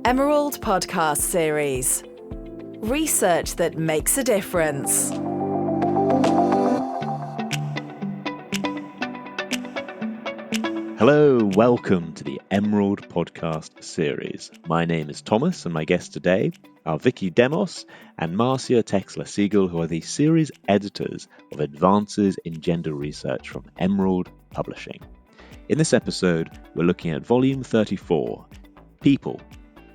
Emerald Podcast Series. Research that makes a difference. Hello, welcome to the Emerald Podcast Series. My name is Thomas, and my guests today are Vicky Demos and Marcia Texler-Siegel, who are the series editors of Advances in Gender Research from Emerald Publishing. In this episode, we're looking at Volume 34, People,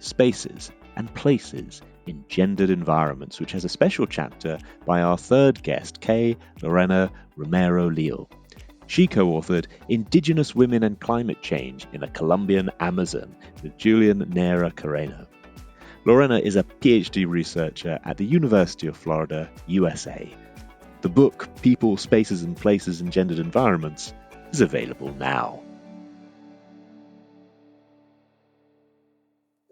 Spaces, and Places in Gendered Environments, which has a special chapter by our third guest, Kay Lorena Romero-Leal. She co-authored Indigenous Women and Climate Change in the Colombian Amazon with Julian Nera Carreno. Lorena is a PhD researcher at the University of Florida, USA. The book, People, Spaces and Places in Gendered Environments, is available now.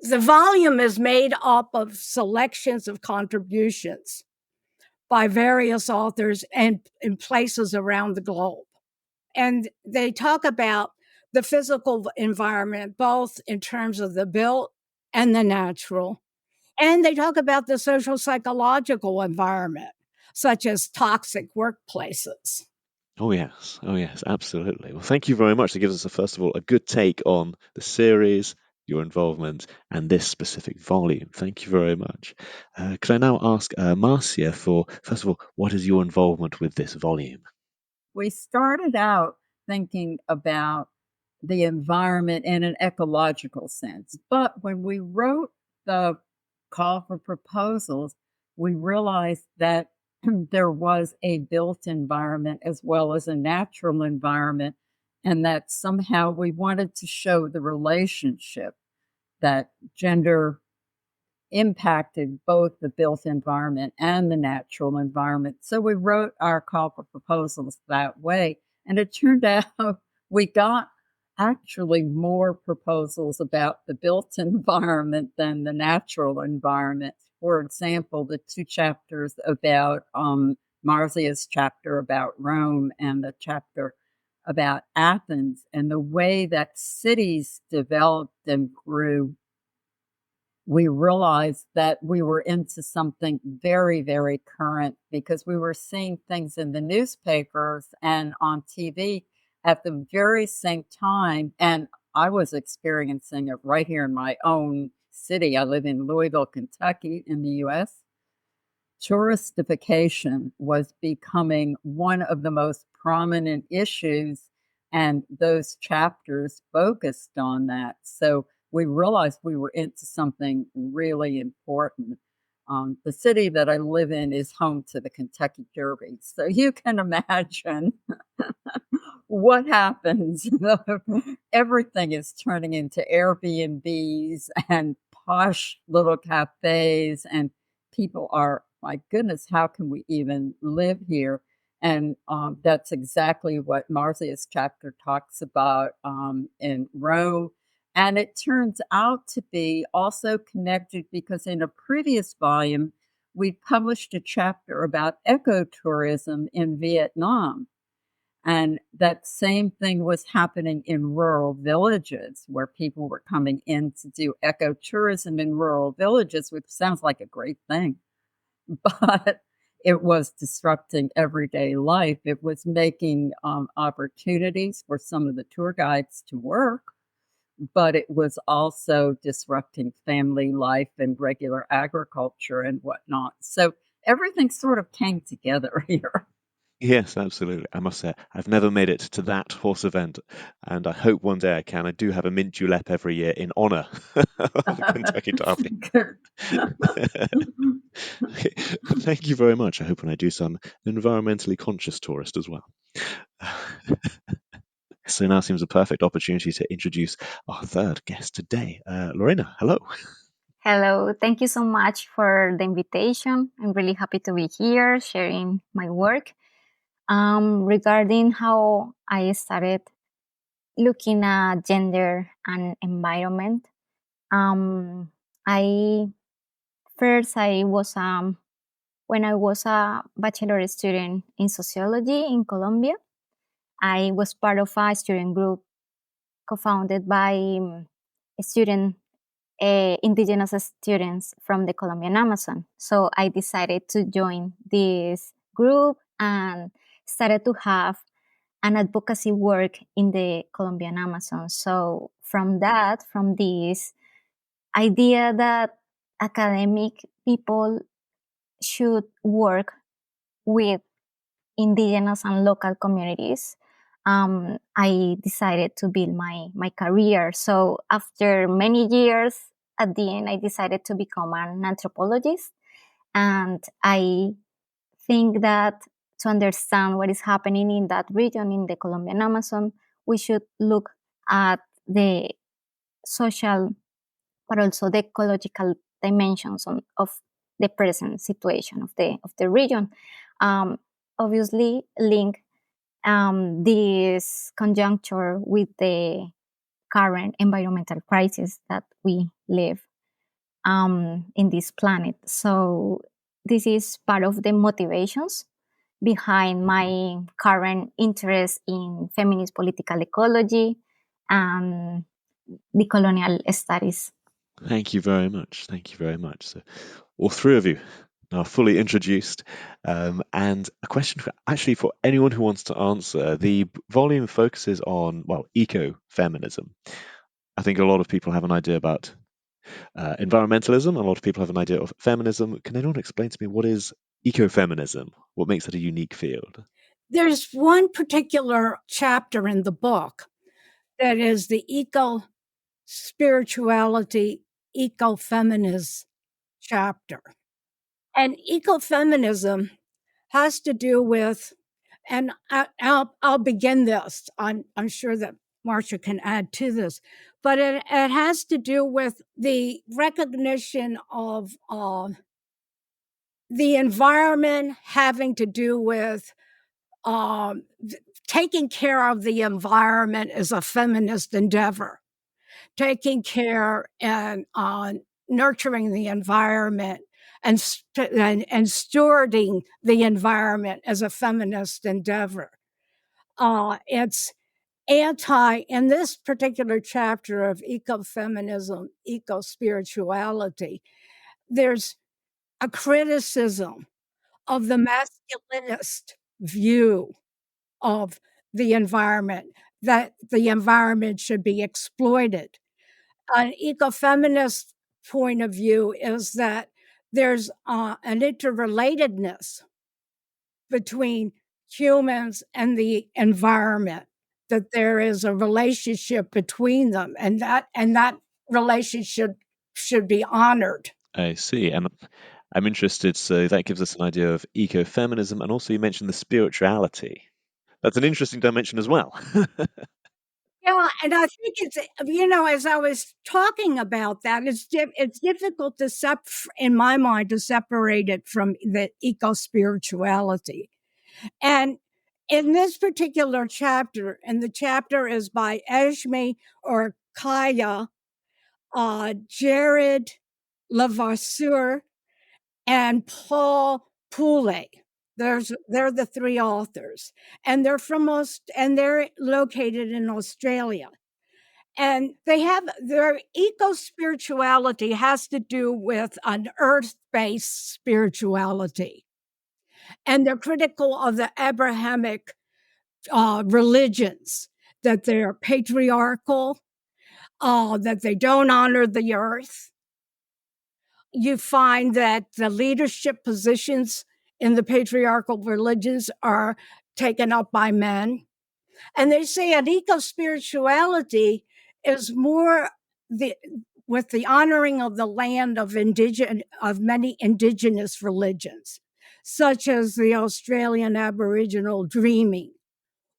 The volume is made up of selections of contributions by various authors and in places around the globe. And they talk about the physical environment, both in terms of the built and the natural. And they talk about the social psychological environment, such as toxic workplaces. Oh yes, absolutely. Well, thank you very much. That gives us, first of all, a good take on the series, your involvement, and this specific volume. Thank you very much. Could I now ask Marcia for, first of all, what is your involvement with this volume? We started out thinking about the environment in an ecological sense, but when we wrote the call for proposals, we realized that there was a built environment as well as a natural environment, and that somehow we wanted to show the relationship that gender impacted both the built environment and the natural environment. So we wrote our call for proposals that way. And it turned out we got actually more proposals about the built environment than the natural environment. For example, the two chapters about Marcia's chapter about Rome and the chapter about Athens and the way that cities developed and grew, we realized that we were into something very, very current because we were seeing things in the newspapers and on TV at the very same time. And I was experiencing it right here in my own city. I live in Louisville, Kentucky in the U.S. Touristification was becoming one of the most prominent issues, and those chapters focused on that. So we realized we were into something really important. The city that I live in is home to the Kentucky Derby. So you can imagine what happens. Everything is turning into Airbnbs and posh little cafes, and people are, my goodness, how can we even live here? And that's exactly what Marcia's chapter talks about in Rome. And it turns out to be also connected because in a previous volume, we published a chapter about ecotourism in Vietnam. And that same thing was happening in rural villages where people were coming in to do ecotourism in rural villages, which sounds like a great thing. But it was disrupting everyday life. It was making opportunities for some of the tour guides to work, but it was also disrupting family life and regular agriculture and whatnot. So everything sort of came together here. Yes, absolutely. I must say, I've never made it to that horse event, and I hope one day I can. I do have a mint julep every year in honor of the Kentucky Derby. Okay. Thank you very much. I hope when I do so, I'm an environmentally conscious tourist as well. So now seems a perfect opportunity to introduce our third guest today. Lorena, hello. Hello, thank you so much for the invitation. I'm really happy to be here sharing my work. Regarding how I started looking at gender and environment, I was when I was a bachelor student in sociology in Colombia. I was part of a student group co-founded by student indigenous students from the Colombian Amazon. So I decided to join this group and started to have an advocacy work in the Colombian Amazon. So from this idea that academic people should work with indigenous and local communities, I decided to build my career. So after many years, at the end, I decided to become an anthropologist. And I think that to understand what is happening in that region, in the Colombian Amazon, we should look at the social, but also the ecological dimensions of the present situation of the region. Um, Obviously, link this conjuncture with the current environmental crisis that we live in this planet. So this is part of the motivations behind my current interest in feminist political ecology and decolonial studies. Thank you very much. Thank you very much. So, all three of you now fully introduced. And a question for anyone who wants to answer. The volume focuses on, well, ecofeminism. I think a lot of people have an idea about environmentalism. A lot of people have an idea of feminism. Can anyone explain to me what is ecofeminism? What makes it a unique field? There's one particular chapter in the book that is the eco-spirituality, ecofeminist chapter. And ecofeminism has to do with, and I'll begin this. I'm sure that Marcia can add to this, but it has to do with the recognition of the environment having to do with taking care of the environment as a feminist endeavor, taking care and nurturing the environment and stewarding the environment as a feminist endeavor. It's in this particular chapter of ecofeminism, eco-spirituality, there's a criticism of the masculinist view of the environment, that the environment should be exploited. An ecofeminist point of view is that there's an interrelatedness between humans and the environment, that there is a relationship between them, and that relationship should be honored. I see. And I'm interested, so that gives us an idea of ecofeminism, and also you mentioned the spirituality. That's an interesting dimension as well. Yeah, well, and I think it's, as I was talking about that, it's difficult to in my mind, to separate it from the eco-spirituality. And in this particular chapter, and the chapter is by Esme or Kaya, Jared Levasseur, and Paul Poulet. They're the three authors, and they're located in Australia. And they have their eco-spirituality has to do with an earth-based spirituality. And they're critical of the Abrahamic religions, that they're patriarchal, that they don't honor the earth. You find that the leadership positions in the patriarchal religions are taken up by men. And they say an eco-spirituality is more with the honoring of the land of many indigenous religions, such as the Australian Aboriginal dreaming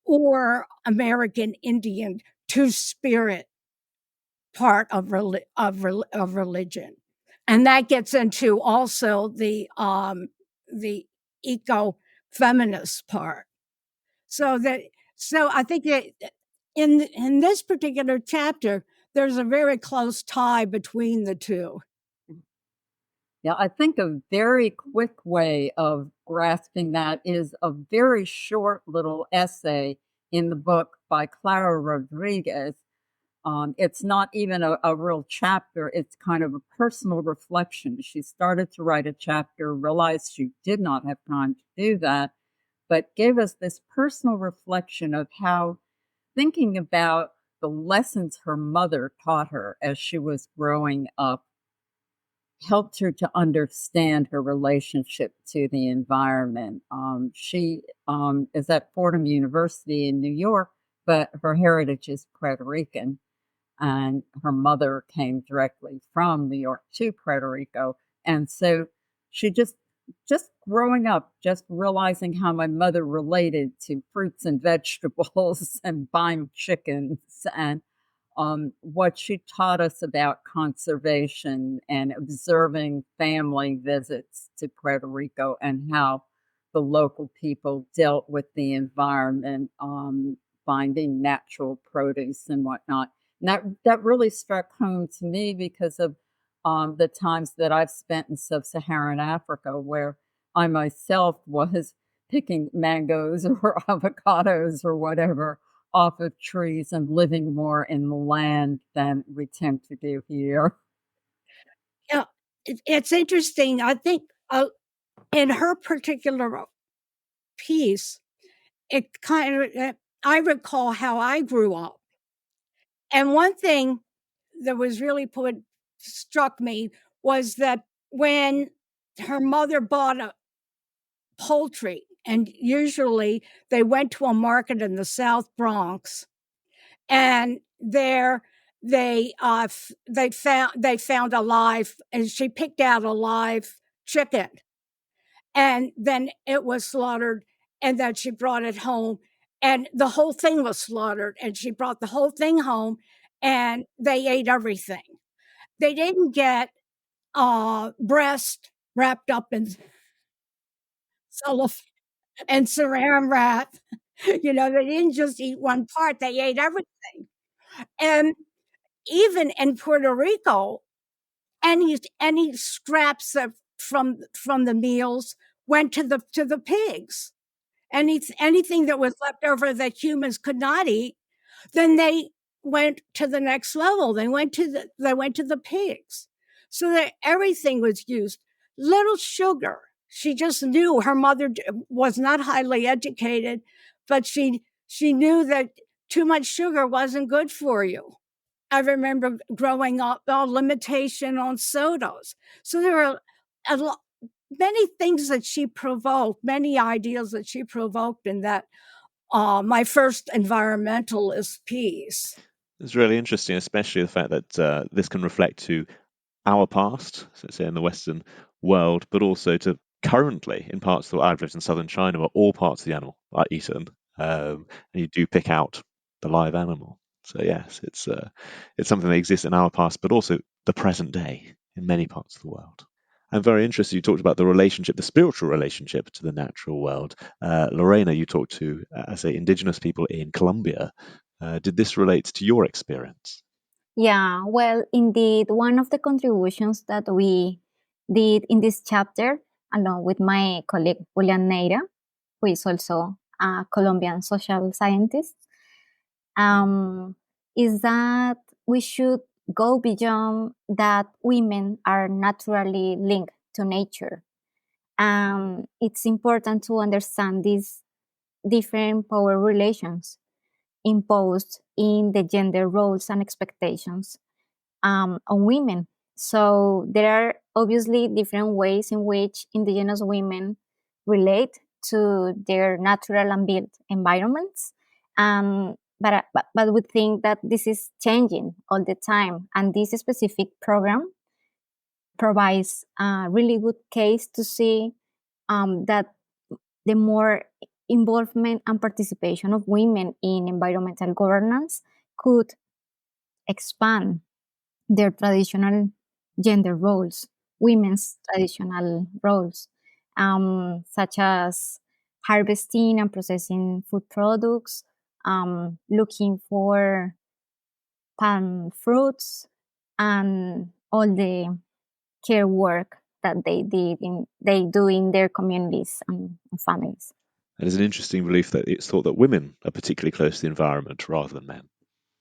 or American Indian two-spirit part of religion. And that gets into also the eco-feminist part. So I think that in this particular chapter, there's a very close tie between the two. Yeah, I think a very quick way of grasping that is a very short little essay in the book by Clara Rodriguez It's not even a real chapter. It's kind of a personal reflection. She started to write a chapter, realized she did not have time to do that, but gave us this personal reflection of how thinking about the lessons her mother taught her as she was growing up helped her to understand her relationship to the environment. She is at Fordham University in New York, but her heritage is Puerto Rican, and her mother came directly from New York to Puerto Rico. And so she just growing up, just realizing how my mother related to fruits and vegetables and buying chickens, and what she taught us about conservation and observing family visits to Puerto Rico and how the local people dealt with the environment, finding natural produce and whatnot. And that really struck home to me because of the times that I've spent in sub-Saharan Africa, where I myself was picking mangoes or avocados or whatever off of trees and living more in the land than we tend to do here. Yeah, it's interesting. I think in her particular piece, it kind of, I recall how I grew up. And one thing that was really struck me was that when her mother bought a poultry, and usually they went to a market in the South Bronx, and there they found a live, and she picked out a live chicken, and then it was slaughtered, and then she brought it home, and the whole thing was slaughtered, and she brought the whole thing home, and they ate everything. They didn't get breast wrapped up in cellophane and saran wrap. They didn't just eat one part, they ate everything. And even in Puerto Rico, any scraps from the meals went to the pigs. Anything that was left over that humans could not eat, then they went to the next level. They went to the pigs. So that everything was used. Little sugar. She just knew. Her mother was not highly educated, but she knew that too much sugar wasn't good for you. I remember growing up, limitation on sodas. So there are many things that she provoked, many ideas that she provoked in that my first environmentalist piece. It's really interesting, especially the fact that this can reflect to our past, so say in the Western world, but also to currently in parts of I've lived in southern China where all parts of the animal are eaten, and you do pick out the live animal. So yes, it's something that exists in our past, but also the present day in many parts of the world. I'm very interested. You talked about the relationship, the spiritual relationship to the natural world. Lorena, you talked to, as a indigenous people in Colombia. Did this relate to your experience? Yeah, well, indeed, one of the contributions that we did in this chapter, along with my colleague Julian Neira, who is also a Colombian social scientist, is that we should go beyond that women are naturally linked to nature. It's important to understand these different power relations imposed in the gender roles and expectations on women. So there are obviously different ways in which indigenous women relate to their natural and built environments. But we think that this is changing all the time. And this specific program provides a really good case to see that the more involvement and participation of women in environmental governance could expand their traditional gender roles, women's traditional roles, such as harvesting and processing food products, looking for palm fruits, and all the care work that they do in their communities and families. It is an interesting belief that it's thought that women are particularly close to the environment rather than men.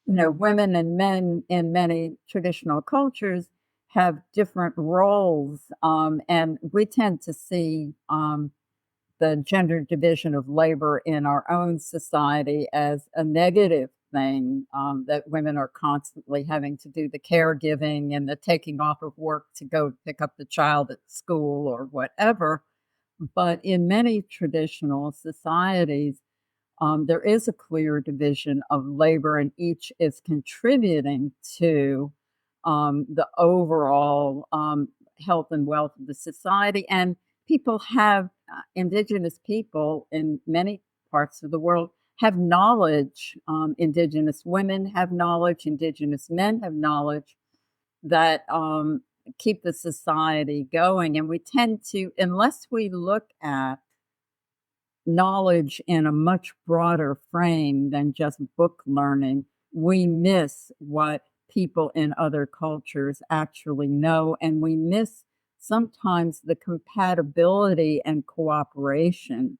women and men in many traditional cultures have different roles, and we tend to see the gender division of labor in our own society as a negative thing, that women are constantly having to do the caregiving and the taking off of work to go pick up the child at school or whatever. But in many traditional societies, there is a clear division of labor, and each is contributing to the overall health and wealth of the society. And people have, indigenous people in many parts of the world have knowledge. Indigenous women have knowledge, indigenous men have knowledge that keep the society going. And we tend to, unless we look at knowledge in a much broader frame than just book learning, we miss what people in other cultures actually know, and we miss sometimes the compatibility and cooperation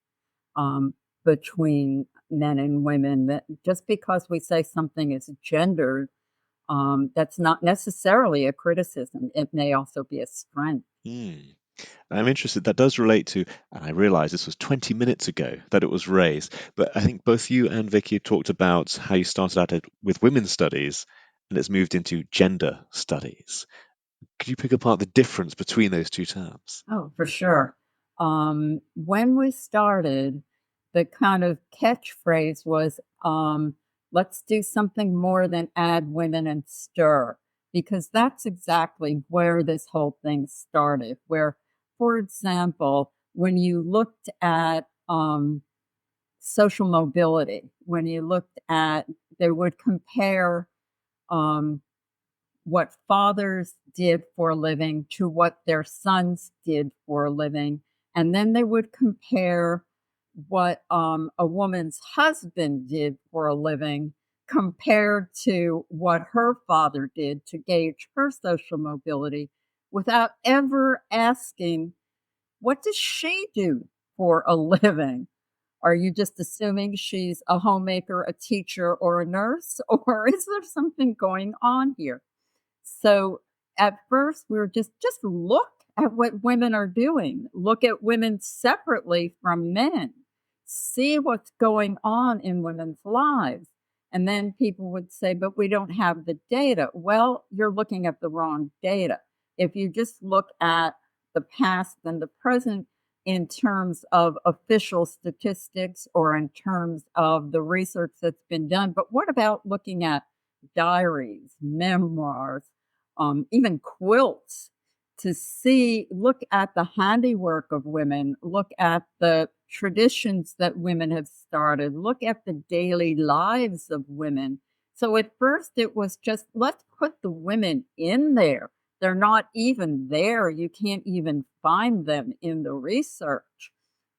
between men and women. That just because we say something is gendered, that's not necessarily a criticism. It may also be a strength. Hmm. I'm interested, that does relate to, and I realize this was 20 minutes ago that it was raised, but I think both you and Vicky talked about how you started out with women's studies and it's moved into gender studies. Could you pick apart the difference between those two terms? Oh, for sure. When we started, the kind of catchphrase was, let's do something more than add women and stir, because that's exactly where this whole thing started. Where, for example, when you looked at social mobility, when you looked at, they would compare um, what fathers did for a living to what their sons did for a living. And then they would compare what a woman's husband did for a living compared to what her father did to gauge her social mobility without ever asking, what does she do for a living? Are you just assuming she's a homemaker, a teacher, or a nurse? Or is there something going on here? So at first we were just look at what women are doing. Look at women separately from men. See what's going on in women's lives. And then people would say, but we don't have the data. Well, you're looking at the wrong data. If you just look at the past and the present in terms of official statistics or in terms of the research that's been done, but what about looking at diaries, memoirs, even quilts, to see, look at the handiwork of women, look at the traditions that women have started, look at the daily lives of women. So at first it was just, let's put the women in there. They're not even there. You can't even find them in the research.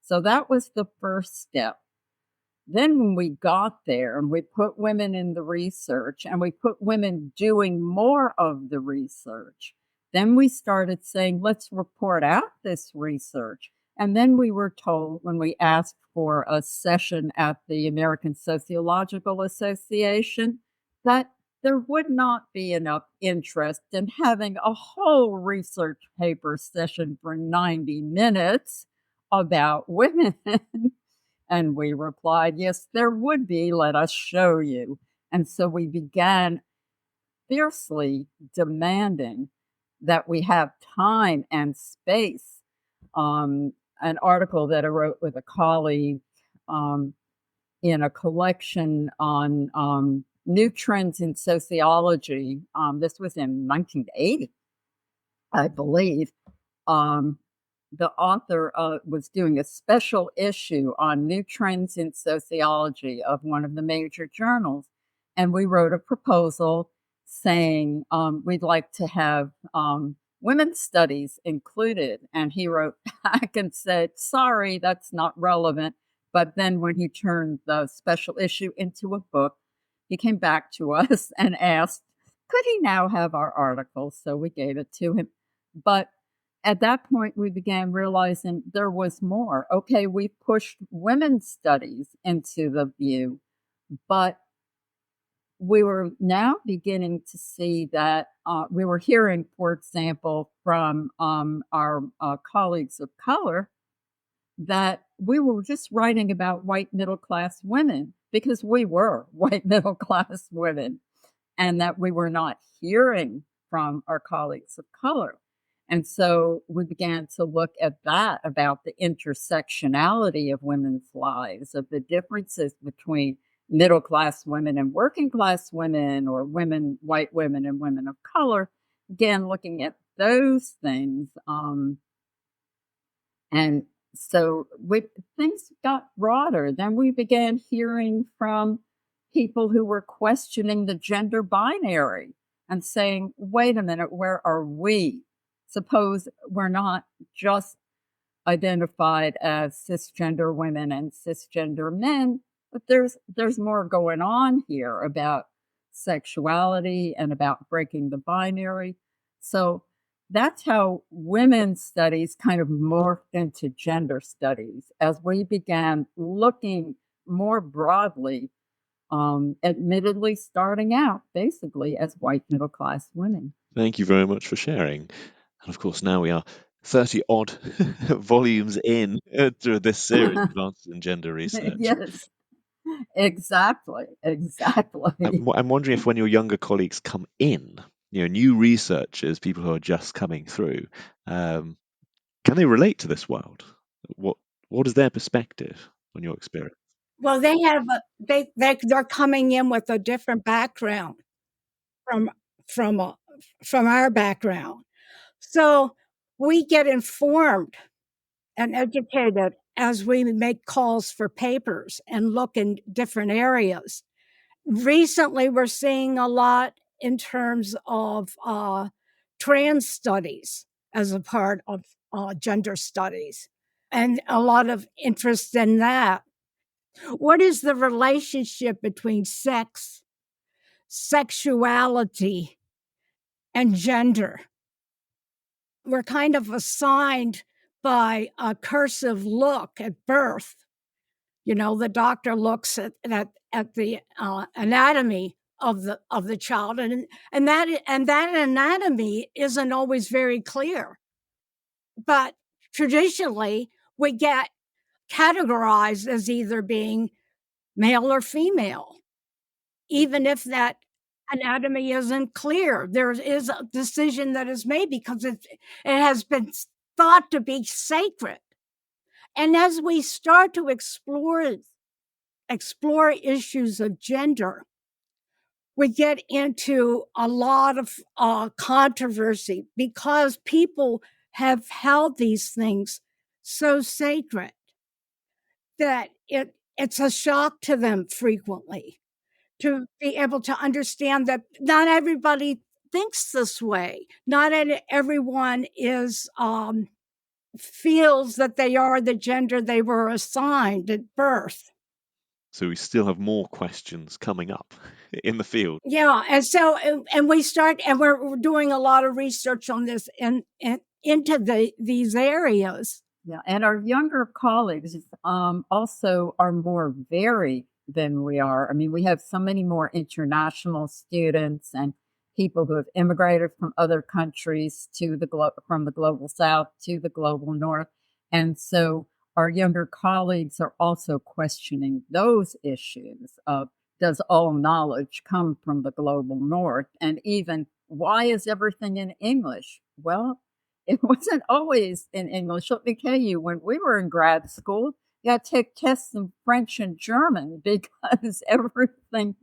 So that was the first step. Then when we got there and we put women in the research and we put women doing more of the research, then we started saying, let's report out this research. And then we were told when we asked for a session at the American Sociological Association that there would not be enough interest in having a whole research paper session for 90 minutes about women. And we replied, yes, there would be. Let us show you. And so we began fiercely demanding that we have time and space. An article that I wrote with a colleague in a collection on new trends in sociology. This was in 1980, I believe. The author was doing a special issue on new trends in sociology of one of the major journals. And we wrote a proposal saying we'd like to have women's studies included. And he wrote back and said, sorry, that's not relevant. But then when he turned the special issue into a book, he came back to us and asked, could he now have our article? So we gave it to him. But at that point, we began realizing there was more. Okay, we pushed women's studies into the view, but we were now beginning to see that we were hearing, for example, from our colleagues of color that we were just writing about white middle class women because we were white middle class women, and that we were not hearing from our colleagues of color. And so we began to look at that, about the intersectionality of women's lives, of the differences between middle class women and working class women, or women, white women and women of color. Again, looking at those things. And so things got broader. Then we began hearing from people who were questioning the gender binary and saying, wait a minute, where are we? Suppose we're not just identified as cisgender women and cisgender men, but there's more going on here about sexuality and about breaking the binary. So that's how women's studies kind of morphed into gender studies as we began looking more broadly, admittedly starting out basically as white middle class women. Thank you very much for sharing. And of course, now we are 30 odd volumes in through this series, Advances in Gender Research. Yes, exactly. I'm wondering if when your younger colleagues come in, new researchers, people who are just coming through, can they relate to this world? What is their perspective on your experience? Well, they have they're coming in with a different background from from our background. So we get informed and educated as we make calls for papers and look in different areas. Recently, we're seeing a lot in terms of trans studies as a part of gender studies, and a lot of interest in that. What is the relationship between sex, sexuality, and gender? We're kind of assigned by a cursive look at birth. The doctor looks at the anatomy of the child, and that anatomy isn't always very clear. But traditionally, we get categorized as either being male or female, even if that anatomy isn't clear. There is a decision that is made because it has been thought to be sacred. And as we start to explore issues of gender, we get into a lot of controversy because people have held these things so sacred that it's a shock to them frequently to be able to understand that not everybody thinks this way. Not everyone feels that they are the gender they were assigned at birth. So we still have more questions coming up in the field. Yeah, and so we're doing a lot of research on this and into these areas. Yeah, and our younger colleagues also are more varied than we are. I mean, we have so many more international students and people who have immigrated from other countries to from the global south to the global north. And so our younger colleagues are also questioning those issues of, does all knowledge come from the global north? And even, why is everything in English? Well, it wasn't always in English. Let me tell you, when we were in grad school, you had to take tests in French and German because everything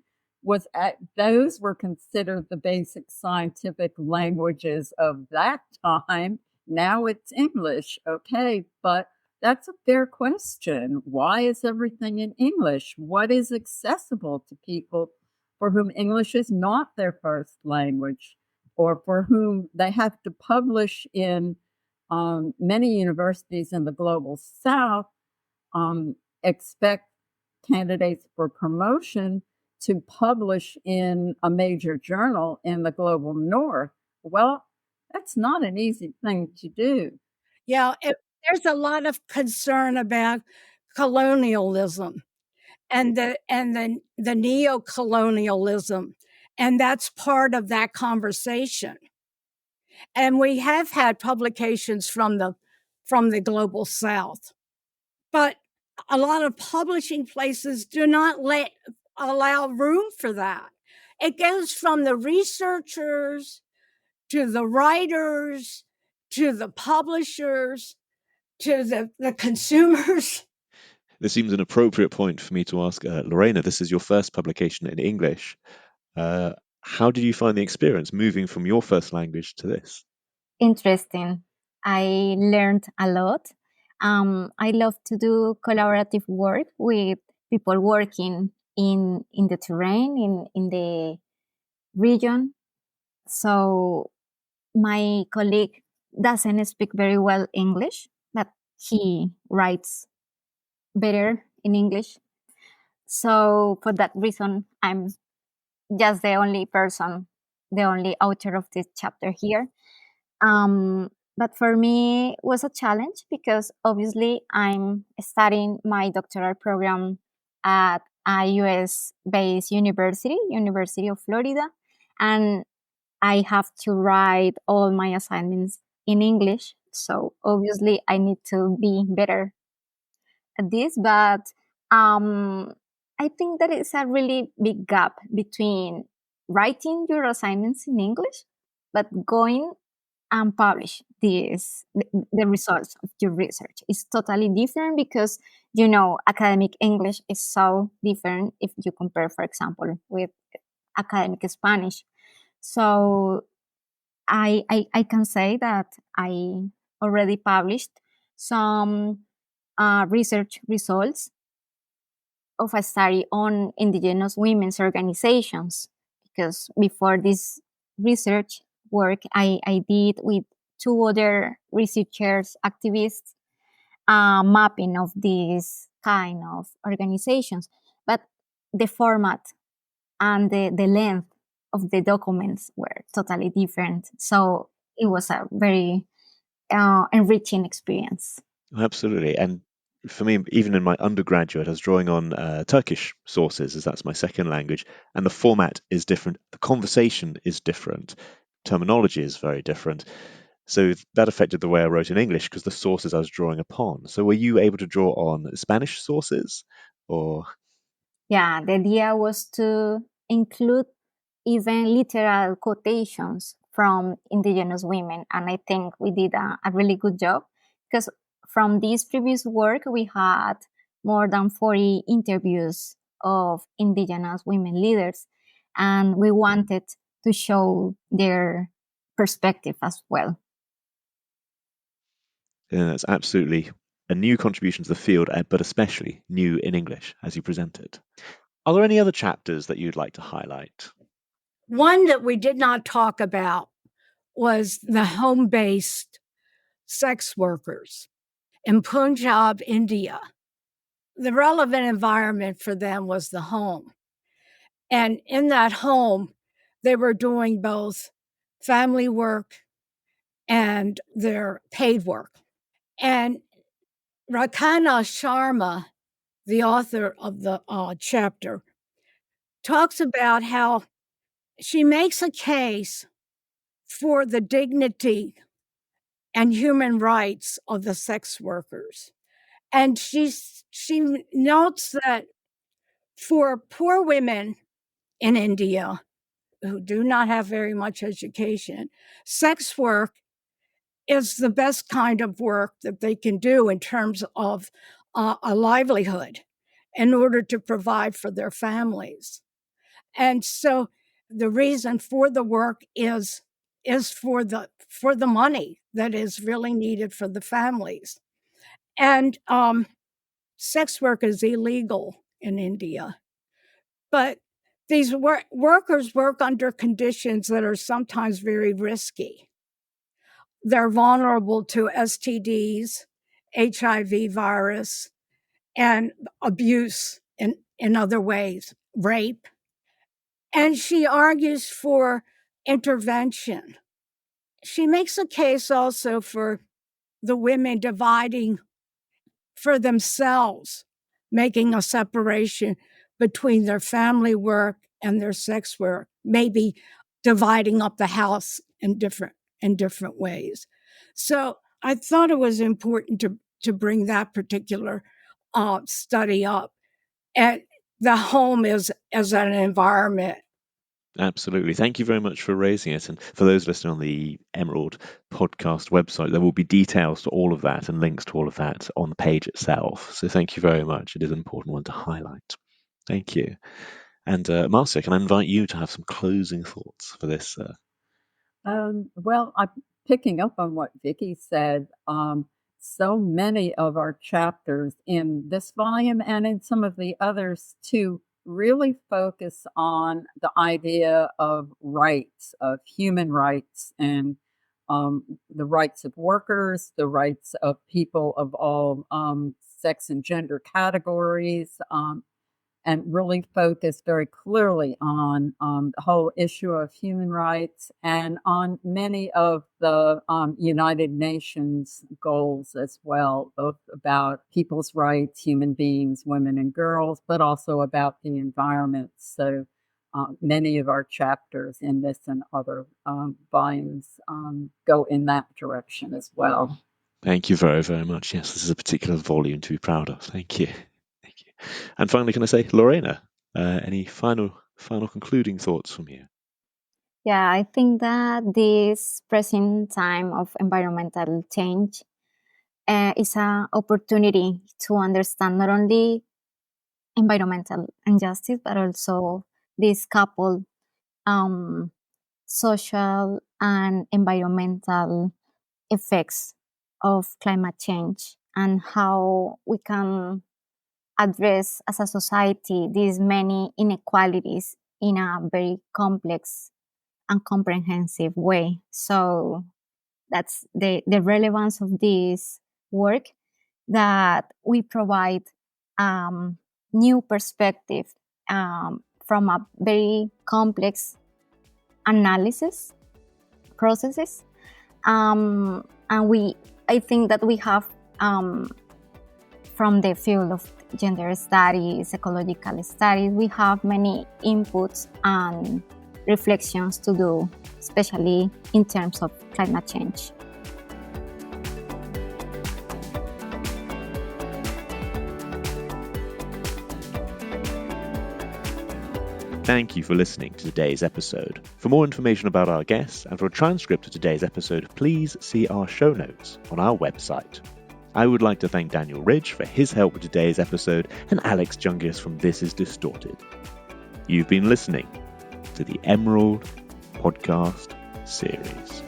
was those were considered the basic scientific languages of that time. Now it's English, okay, but that's a fair question. Why is everything in English? What is accessible to people for whom English is not their first language, or for whom they have to publish in many universities in the global south, expect candidates for promotion to publish in a major journal in the global north? Well, that's not an easy thing to do. Yeah, there's a lot of concern about colonialism and the neo-colonialism, and that's part of that conversation. And we have had publications from the global South, but a lot of publishing places do not allow room for that. It goes from the researchers to the writers to the publishers to the consumers. This seems an appropriate point for me to ask Lorena. This is your first publication in English. How did you find the experience moving from your first language to this? Interesting. I learned a lot. I love to do collaborative work with people working in the terrain, in the region. So my colleague doesn't speak very well English, but he writes better in English. So for that reason, I'm just the only person, the only author of this chapter here. But for me, it was a challenge because obviously I'm studying my doctoral program at a US-based university, University of Florida, and I have to write all my assignments in English. So obviously I need to be better at this, but I think that it's a really big gap between writing your assignments in English, but going and publish the results of your research. It's totally different because, academic English is so different if you compare, for example, with academic Spanish. So I can say that I already published some research results of a study on indigenous women's organizations, because before this research work I did with two other researchers, activists, mapping of these kind of organizations. But the format and the length of the documents were totally different. So it was a very enriching experience. Absolutely. And for me, even in my undergraduate, I was drawing on Turkish sources, as that's my second language, and the format is different. The conversation is different. Terminology is very different. So that affected the way I wrote in English because the sources I was drawing upon. So were you able to draw on Spanish sources or? Yeah, the idea was to include even literal quotations from indigenous women. And I think we did a really good job because from this previous work, we had more than 40 interviews of indigenous women leaders. And we wanted to show their perspective as well. Yeah, that's absolutely a new contribution to the field, but especially new in English as you present it. Are there any other chapters that you'd like to highlight? One that we did not talk about was the home-based sex workers in Punjab, India. The relevant environment for them was the home. And in that home, they were doing both family work and their paid work. And Rakana Sharma, the author of the chapter, talks about how she makes a case for the dignity and human rights of the sex workers. And she notes that for poor women in India who do not have very much education, sex work is the best kind of work that they can do in terms of a livelihood in order to provide for their families. And so the reason for the work is for the money that is really needed for the families. And sex work is illegal in India, but these workers work under conditions that are sometimes very risky. They're vulnerable to STDs, HIV virus, and abuse in other ways, rape. And she argues for intervention. She makes a case also for the women dividing for themselves making a separation between their family work and their sex work, maybe dividing up the house in different ways. So I thought it was important to bring that particular study up. And the home is as an environment. Absolutely. Thank you very much for raising it. And for those listening on the Emerald podcast website, there will be details to all of that and links to all of that on the page itself. So thank you very much. It is an important one to highlight. Thank you. And Marcia, can I invite you to have some closing thoughts for this? Well, I'm picking up on what Vicky said. So many of our chapters in this volume and in some of the others too really focus on the idea of rights, of human rights, and the rights of workers, the rights of people of all sex and gender categories, and really focus very clearly on the whole issue of human rights and on many of the United Nations goals as well, both about people's rights, human beings, women and girls, but also about the environment. So many of our chapters in this and other volumes go in that direction as well. Thank you very, very much. Yes, this is a particular volume to be proud of. Thank you. Thank you. And finally, can I say, Lorena, any final concluding thoughts from you? Yeah, I think that this present time of environmental change is an opportunity to understand not only environmental injustice, but also this coupled social and environmental effects of climate change and how we can address as a society these many inequalities in a very complex and comprehensive way. So that's the relevance of this work, that we provide new perspective from a very complex analysis processes. And I think that we have from the field of gender studies, ecological studies, we have many inputs and reflections to do, especially in terms of climate change. Thank you for listening to today's episode. For more information about our guests and for a transcript of today's episode, please see our show notes on our website. I would like to thank Daniel Ridge for his help with today's episode and Alex Jungius from This Is Distorted. You've been listening to the Emerald Podcast Series.